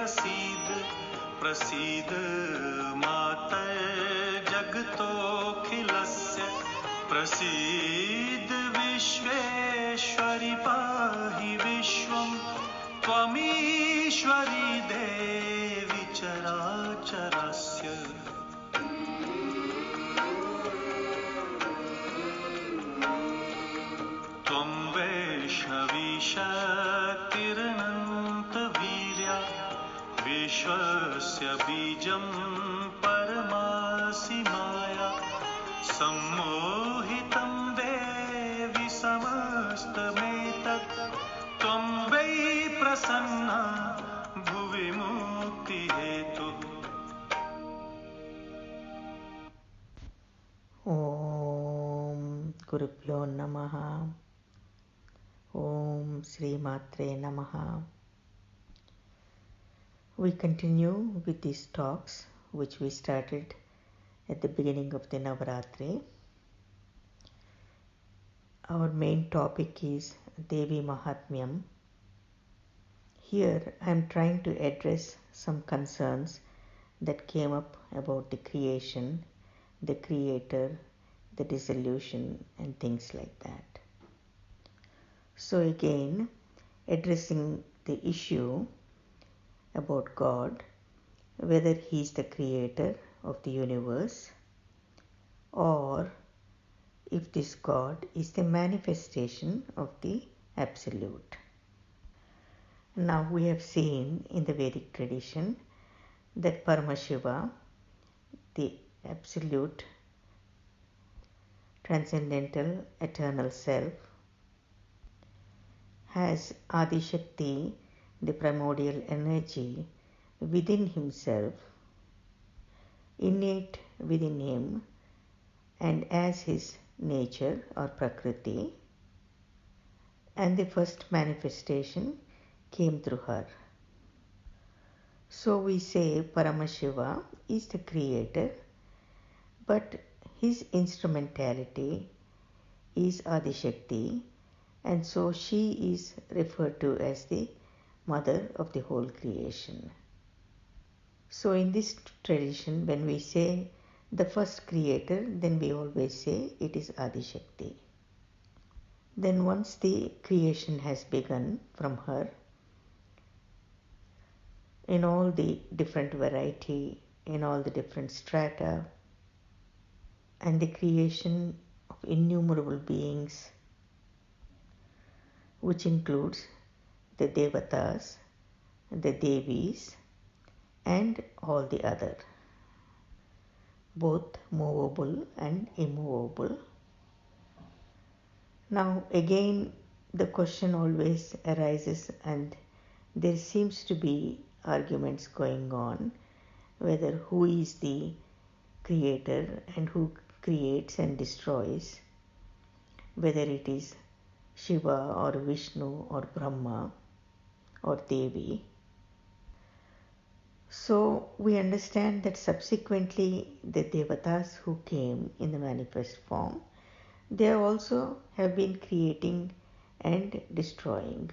प्रसीद प्रसीद मातः जगतोऽखिलस्य प्रसीद विश्वेश्वरि पाहि विश्वं त्वमीश्वरी देवी चराचरस्य त्वं वैष्णवी शक्तिरनन्तवीर्या विश्वस्य बीजं परमासि माया सम्मोहितं देवि समस्तमेतत् त्वं वै प्रसन्ना भुवि मुक्तिहेतुः। Om Gurubhyo Namaha. Om Sri Matre Namaha. We continue with these talks which we started at the beginning of the Navaratri. Our main topic is Devi Mahatmyam. Here I am trying to address some concerns that came up about the creation, the creator, the dissolution and things like that. So again, addressing the issue about God, whether He is the creator of the universe or if this God is the manifestation of the Absolute. Now we have seen in the Vedic tradition that Paramashiva, the Absolute, Transcendental, Eternal Self, has Adi Shakti, the primordial energy, within himself, innate within him, and as his nature or Prakriti, and the first manifestation came through her. So we say Paramashiva is the creator, but his instrumentality is Adi Shakti, and so she is referred to as the mother of the whole creation. So in this tradition, when we say the first creator, then we always say it is Adi Shakti. Then once the creation has begun from her, in all the different variety, in all the different strata, and the creation of innumerable beings, which includes the Devatas, the Devis, and all the other, both movable and immovable. Now again the question always arises, and there seems to be arguments going on whether who is the creator and who creates and destroys, whether it is Shiva or Vishnu or Brahma or Devi. So we understand that subsequently the Devatas who came in the manifest form, they also have been creating and destroying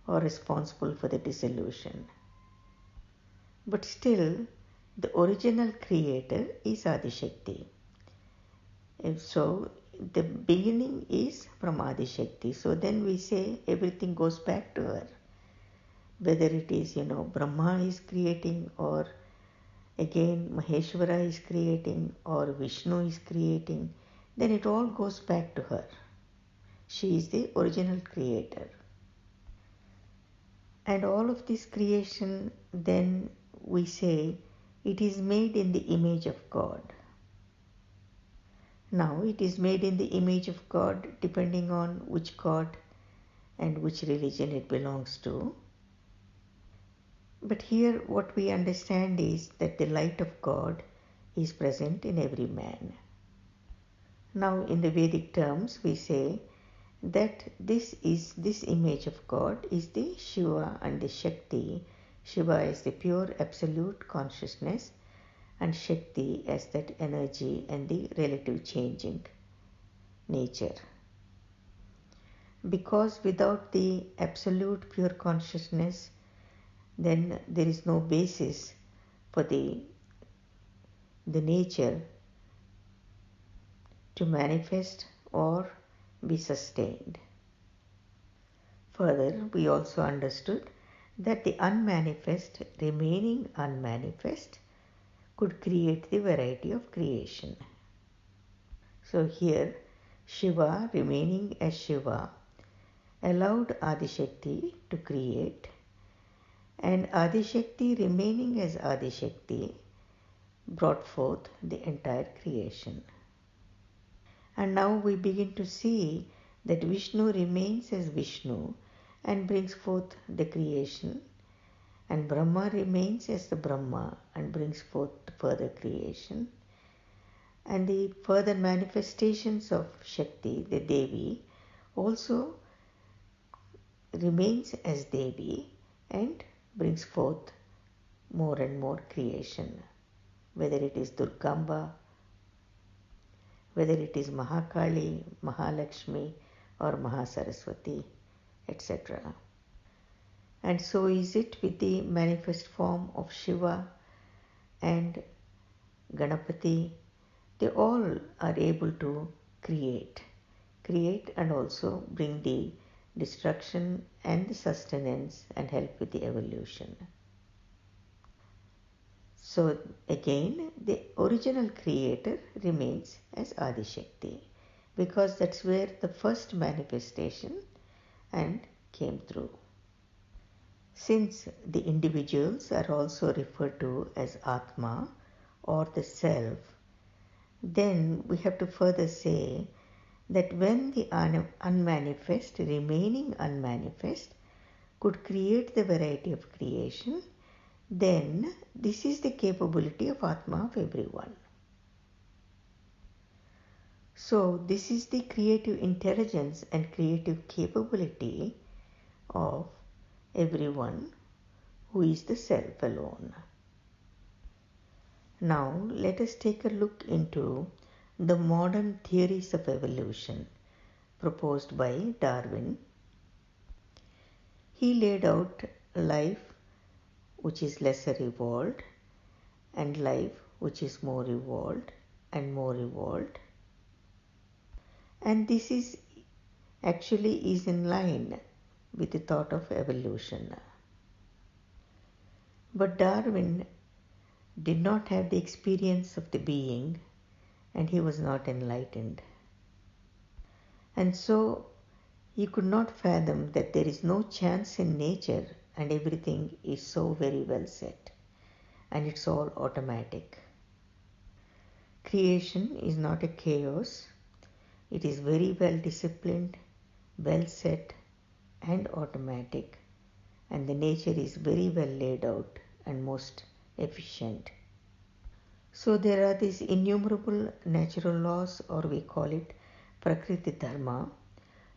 or responsible for the dissolution. But still the original creator is Adi Shakti. And so the beginning is from Adi Shakti. So then we say everything goes back to her. Whether it is, Brahma is creating, or again Maheshwara is creating, or Vishnu is creating, then it all goes back to her. She is the original creator. And all of this creation, then we say it is made in the image of God. Now it is made in the image of God depending on which God and which religion it belongs to. But here what we understand is that the light of God is present in every man. Now in the Vedic terms we say that this image of God is the Shiva and the Shakti. Shiva is the pure absolute consciousness, and Shakti as that energy and the relative changing nature. Because without the absolute pure consciousness, then there is no basis for the nature to manifest or be sustained. Further, we also understood that the unmanifest remaining unmanifest could create the variety of creation. So here, Shiva remaining as Shiva allowed Adishakti to create, and Adishakti remaining as Adishakti brought forth the entire creation. And now we begin to see that Vishnu remains as Vishnu and brings forth the creation, and Brahma remains as the Brahma and brings forth further creation. And the further manifestations of Shakti, the Devi, also remains as Devi and brings forth more and more creation, whether it is Durgamba, whether it is Mahakali, Mahalakshmi or Mahasaraswati, etc. And so is it with the manifest form of Shiva and Ganapati. They all are able to create and also bring the destruction and the sustenance and help with the evolution. So again, the original creator remains as Adishakti, because that's where the first manifestation and came through. Since the individuals are also referred to as Atma or the Self, then we have to further say that when the unmanifest remaining unmanifest could create the variety of creation, then this is the capability of Atma of everyone. So this is the creative intelligence and creative capability of everyone who is the Self alone. Now let us take a look into the modern theories of evolution proposed by Darwin. He laid out life which is lesser evolved and life which is more evolved and more evolved. And this is actually in line with the thought of evolution. But Darwin did not have the experience of the being, and he was not enlightened. And so he could not fathom that there is no chance in nature and everything is so very well set and it's all automatic. Creation is not a chaos. It is very well disciplined, well set and automatic, and the nature is very well laid out and most efficient. So there are these innumerable natural laws, or we call it Prakriti Dharma,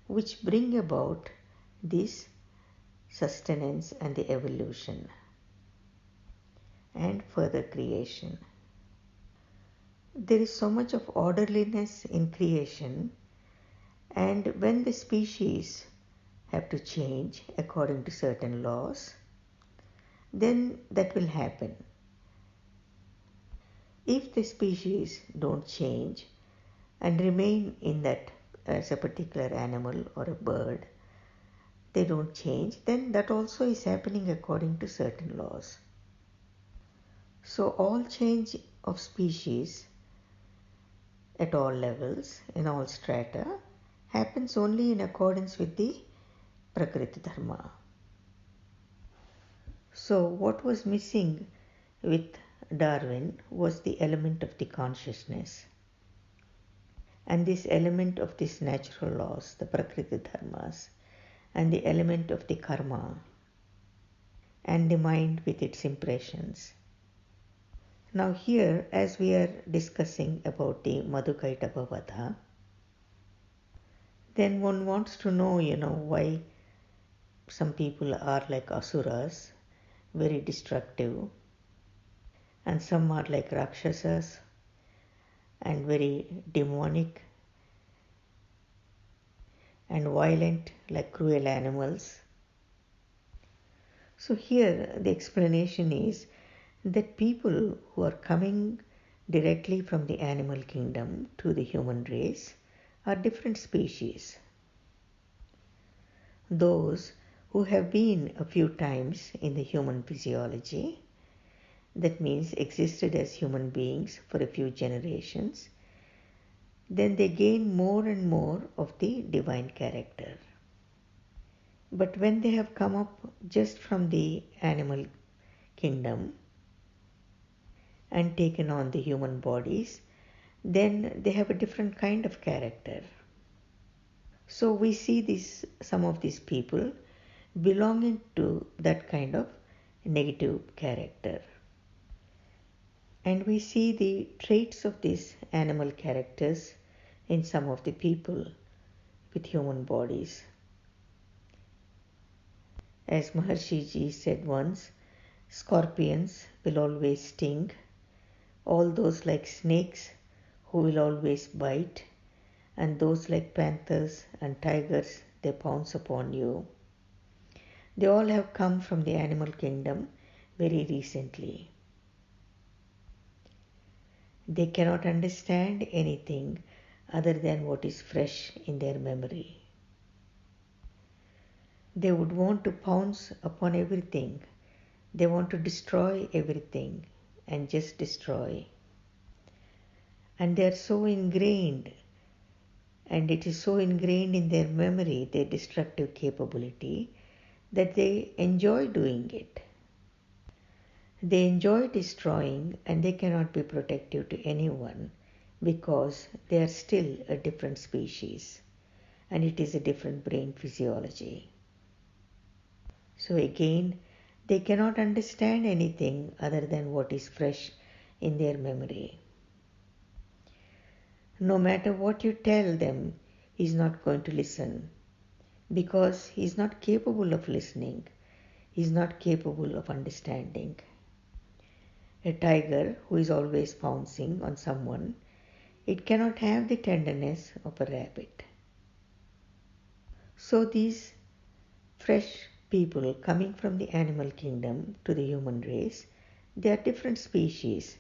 which bring about this sustenance and the evolution and further creation. There is so much of orderliness in creation, and when the species have to change according to certain laws, then that will happen. If the species don't change and remain in that as a particular animal or a bird, they don't change, then that also is happening according to certain laws. So all change of species at all levels, in all strata, happens only in accordance with the Prakriti Dharma. So what was missing with Darwin was the element of the consciousness. And this element of these natural laws, the Prakriti Dharmas, and the element of the karma, and the mind with its impressions. Now here, as we are discussing about the Madhukaitava Vadha, then one wants to know, why some people are like asuras, very destructive, and some are like rakshasas and very demonic and violent like cruel animals. So here the explanation is that people who are coming directly from the animal kingdom to the human race are different species. Those who have been a few times in the human physiology, that means existed as human beings for a few generations, then they gain more and more of the divine character. But when they have come up just from the animal kingdom and taken on the human bodies, then they have a different kind of character. So we see some of these people belonging to that kind of negative character. And we see the traits of these animal characters in some of the people with human bodies. As Maharishiji said once, scorpions will always sting, all those like snakes who will always bite, and those like panthers and tigers, they pounce upon you. They all have come from the animal kingdom very recently. They cannot understand anything other than what is fresh in their memory. They would want to pounce upon everything. They want to destroy everything and just destroy. And they are so ingrained, and it is so ingrained in their memory, their destructive capability, that they enjoy doing it. They enjoy destroying, and they cannot be protective to anyone because they are still a different species and it is a different brain physiology. So again, they cannot understand anything other than what is fresh in their memory. No matter what you tell them, he is not going to listen because he is not capable of listening. He is not capable of understanding. A tiger who is always pouncing on someone, it cannot have the tenderness of a rabbit. So these fresh people coming from the animal kingdom to the human race, they are different species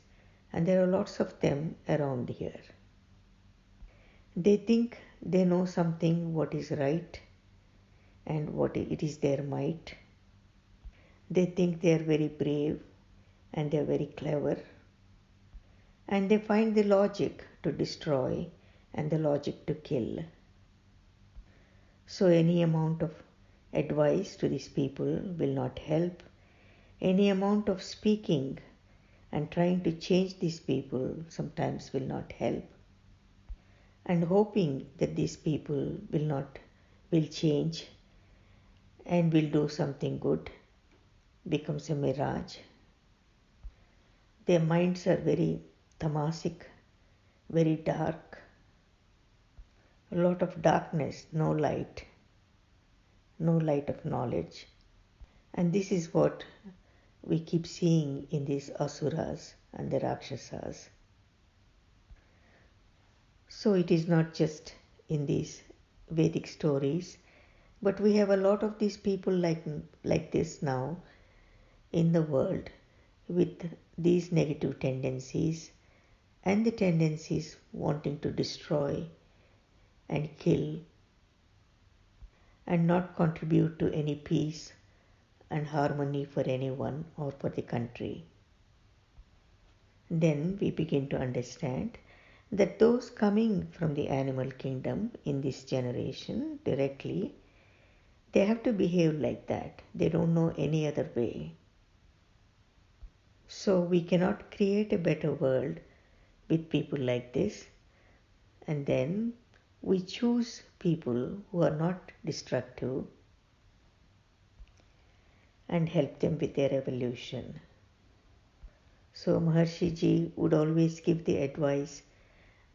and there are lots of them around here. They think they know something what is right and what it is their might. They think they are very brave and they are very clever, and they find the logic to destroy and the logic to kill. So any amount of advice to these people will not help. Any amount of speaking and trying to change these people sometimes will not help. And hoping that these people will change and will do something good becomes a mirage. Their minds are very tamasic, very dark, a lot of darkness, no light of knowledge. And this is what we keep seeing in these asuras and the rakshasas. So it is not just in these Vedic stories, but we have a lot of these people like this now in the world with these negative tendencies and the tendencies wanting to destroy and kill and not contribute to any peace and harmony for anyone or for the country. Then we begin to understand that those coming from the animal kingdom in this generation directly, they have to behave like that. They don't know any other way. So we cannot create a better world with people like this, and then we choose people who are not destructive and help them with their evolution. So Maharishiji would always give the advice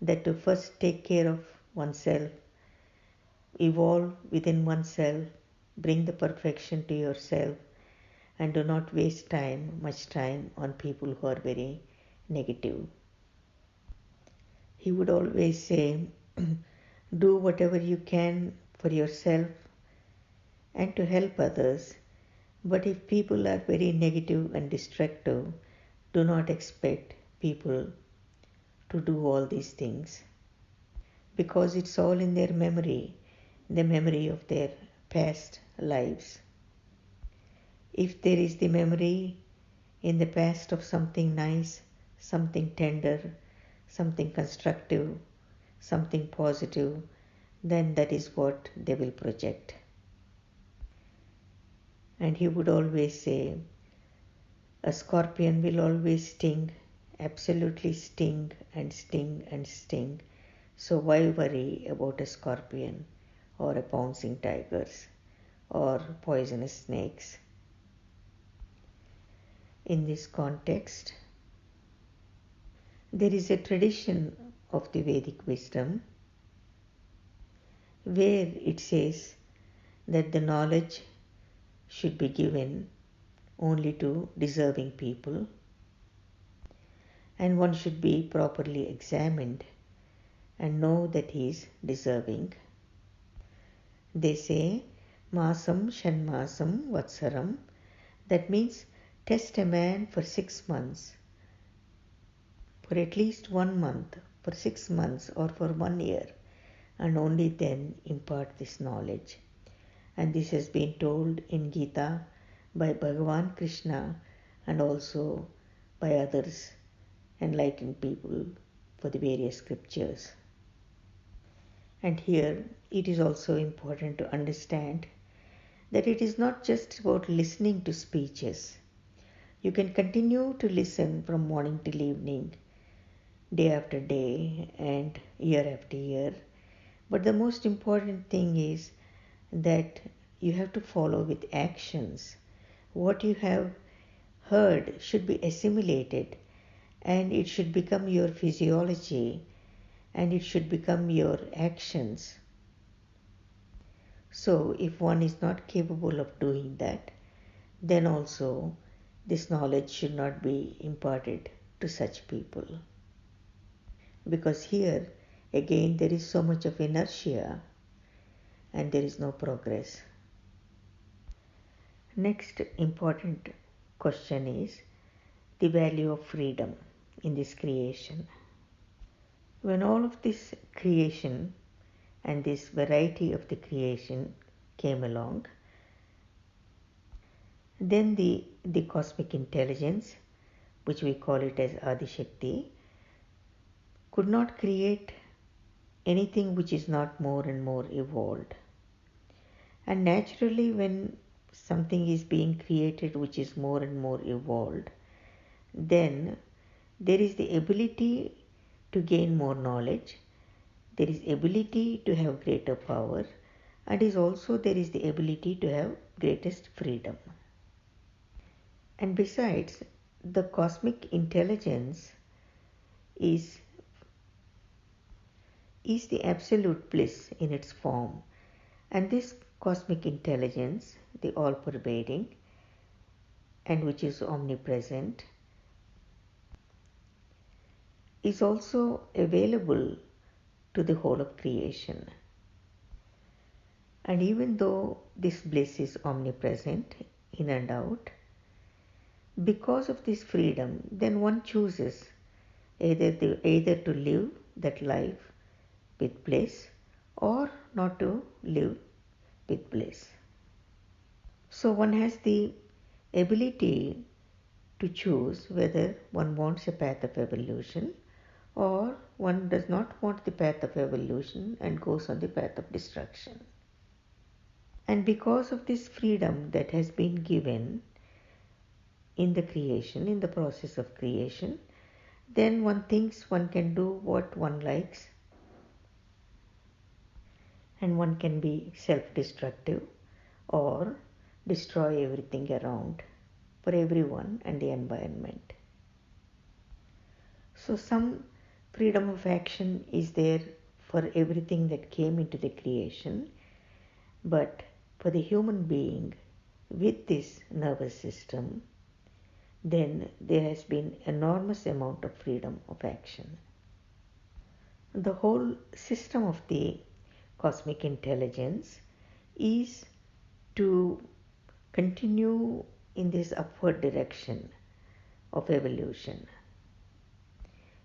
that to first take care of oneself, evolve within oneself, bring the perfection to yourself, and do not waste much time on people who are very negative. He would always say, do whatever you can for yourself and to help others, But if people are very negative and destructive, do not expect people to do all these things, because it's all in their memory, the memory of their past lives. If there is the memory in the past of something nice, something tender, something constructive, something positive, then that is what they will project. And he would always say, a scorpion will always sting, absolutely sting and sting and sting. So why worry about a scorpion or a pouncing tigers or poisonous snakes? In this context, there is a tradition of the Vedic wisdom where it says that the knowledge should be given only to deserving people, and one should be properly examined and know that he is deserving. They say, Masam Shanmasam Vatsaram, that means test a man for 6 months, for at least 1 month, for 6 months, or for 1 year, and only then impart this knowledge. And this has been told in Gita by Bhagavan Krishna and also by others, enlightened people, for the various scriptures. And here it is also important to understand that it is not just about listening to speeches. You can continue to listen from morning till evening, day after day and year after year. But the most important thing is that you have to follow with actions. What you have heard should be assimilated, and it should become your physiology, and it should become your actions. So if one is not capable of doing that, then also this knowledge should not be imparted to such people. Because here again there is so much of inertia and there is no progress. Next important question is the value of freedom in this creation. When all of this creation and this variety of the creation came along, then the cosmic intelligence, which we call it as Adi Shakti, could not create anything which is not more and more evolved. And naturally, when something is being created which is more and more evolved, then there is the ability to gain more knowledge, there is ability to have greater power, and there is the ability to have greatest freedom. And besides, the cosmic intelligence is the absolute bliss in its form. And this cosmic intelligence, the all-pervading, and which is omnipresent, is also available to the whole of creation. And even though this bliss is omnipresent, in and out, because of this freedom, then one chooses either to live that life with bliss or not to live with bliss. So one has the ability to choose whether one wants a path of evolution or one does not want the path of evolution and goes on the path of destruction. And because of this freedom that has been given in the creation, in the process of creation, then one thinks one can do what one likes, and one can be self-destructive or destroy everything around for everyone and the environment. So some freedom of action is there for everything that came into the creation, but for the human being with this nervous system, then there has been enormous amount of freedom of action. The whole system of the cosmic intelligence is to continue in this upward direction of evolution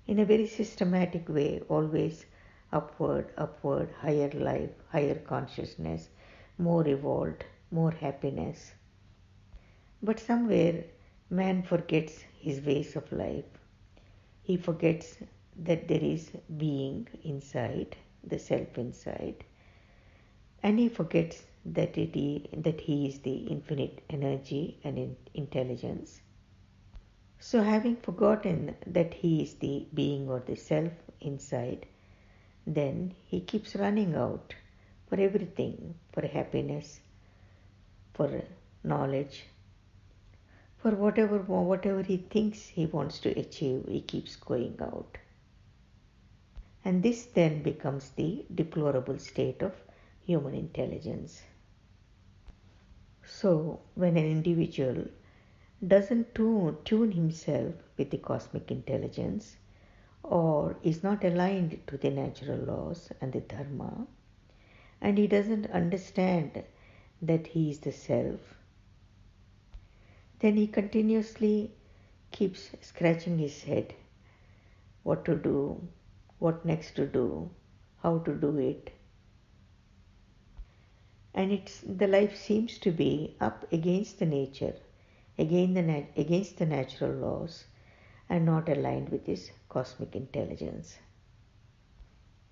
in a very systematic way, always upward, upward, higher life, higher consciousness, more evolved, more happiness. But somewhere man forgets his ways of life. He forgets that there is being inside, the self inside, and he forgets that he is the infinite energy and intelligence. So having forgotten that he is the being or the self inside, then he keeps running out for everything, for happiness, for knowledge, for whatever he thinks he wants to achieve, he keeps going out. And this then becomes the deplorable state of human intelligence. So when an individual doesn't tune himself with the cosmic intelligence, or is not aligned to the natural laws and the dharma, and he doesn't understand that he is the self, then he continuously keeps scratching his head, what to do, what next to do, how to do it. And the life seems to be up against the nature, against the natural laws, and not aligned with this cosmic intelligence.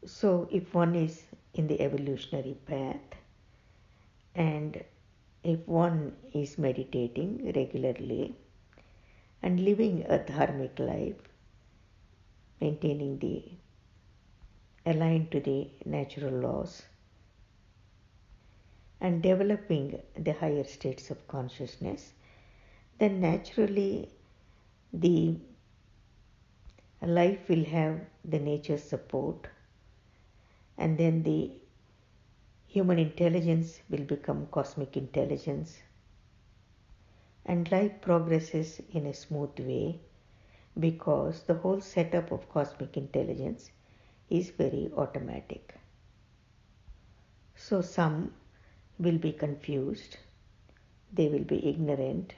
So if one is in the evolutionary path, and if one is meditating regularly and living a dharmic life, maintaining the aligned to the natural laws, and developing the higher states of consciousness, then naturally the life will have the nature's support, and then the human intelligence will become cosmic intelligence, and life progresses in a smooth way because the whole setup of cosmic intelligence is very automatic. So some will be confused, they will be ignorant,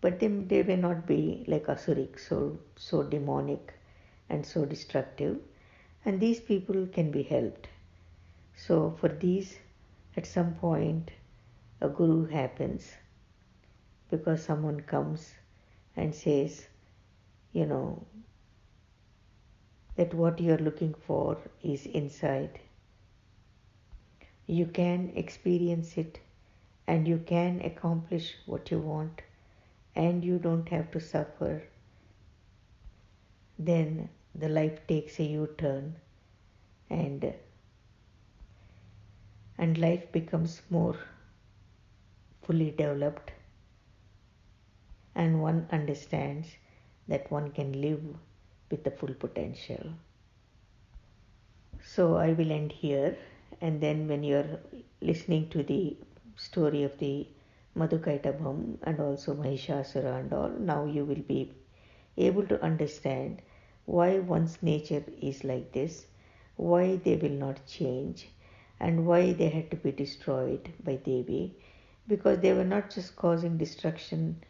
but they may not be like asuric, so demonic and so destructive, and these people can be helped. So for these, at some point a guru happens, because someone comes and says, that what you are looking for is inside. You can experience it, and you can accomplish what you want, and you don't have to suffer. Then the life takes a U-turn, and life becomes more fully developed, and one understands that one can live with the full potential. So I will end here, and then when you're listening to the story of the Madhukaitabham and also Mahishasura and all, now you will be able to understand why one's nature is like this, why they will not change, and why they had to be destroyed by Devi, because they were not just causing destruction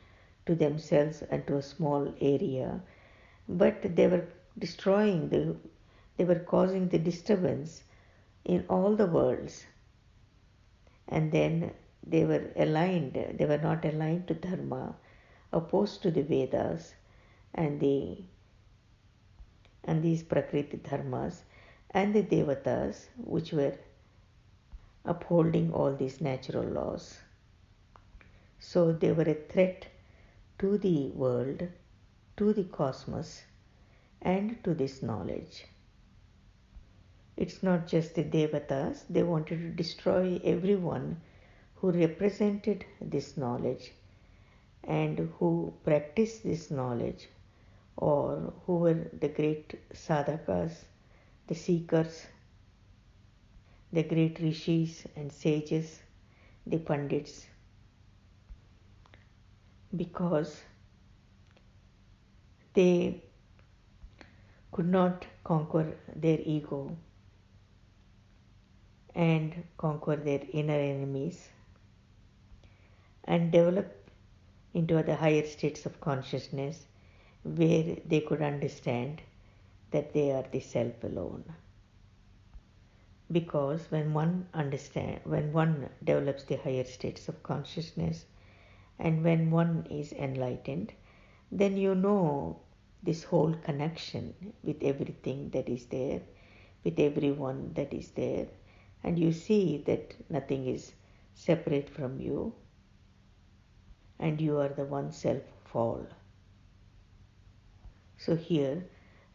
to themselves and to a small area, but they were they were causing the disturbance in all the worlds. And then they were not aligned to dharma, opposed to the Vedas and these Prakriti dharmas and the Devatas, which were upholding all these natural laws. So they were a threat to the world, to the cosmos, and to this knowledge. It's not just the Devatas, they wanted to destroy everyone who represented this knowledge and who practiced this knowledge, or who were the great sadhakas, the seekers, the great rishis and sages, the pandits, because they could not conquer their ego and conquer their inner enemies, and develop into the higher states of consciousness where they could understand that they are the self alone. Because when one develops the higher states of consciousness and when one is enlightened, then you know this whole connection with everything that is there, with everyone that is there, and you see that nothing is separate from you and you are the one self of all. So here,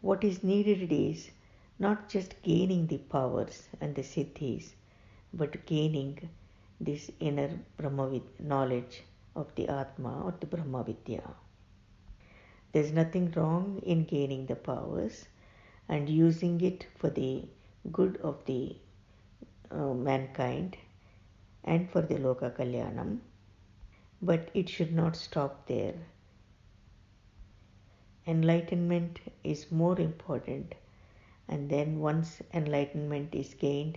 what is needed is not just gaining the powers and the siddhis, but gaining this inner knowledge of the Atma or the Brahma Vidya. There's nothing wrong in gaining the powers and using it for the good of the mankind and for the Loka Kalyanam, but it should not stop there. Enlightenment is more important, and then once enlightenment is gained,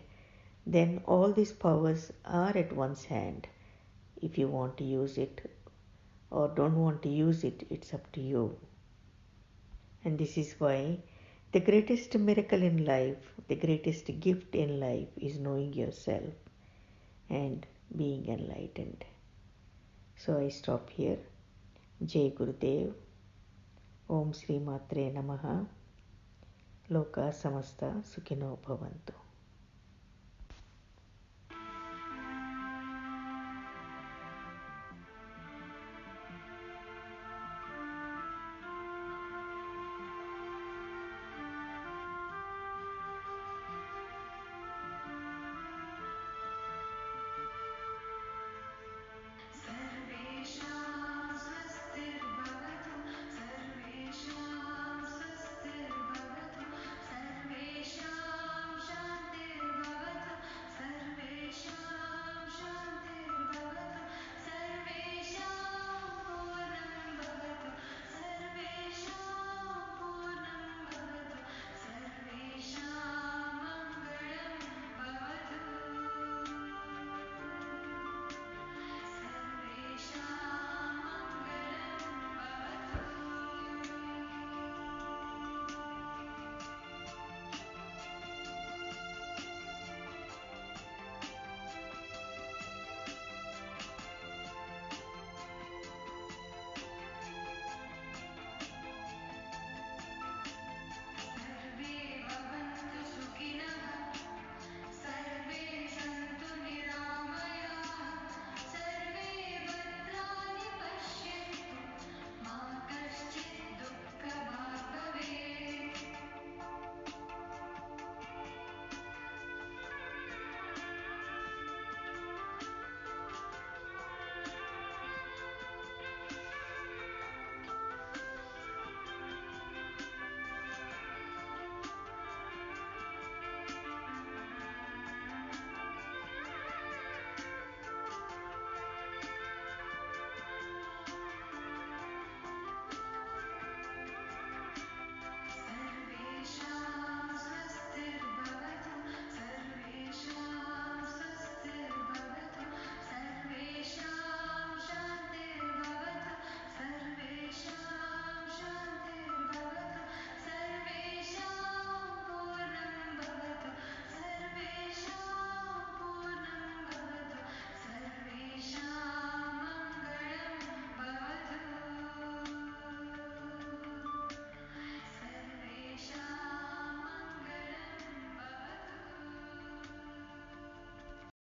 then all these powers are at one's hand. If you want to use it or don't want to use it, it's up to you. And this is why the greatest miracle in life, the greatest gift in life is knowing yourself and being enlightened. So I stop here. Jai Gurudev. Om Sri Matre Namaha. Loka Samasta Sukhino Bhavantu.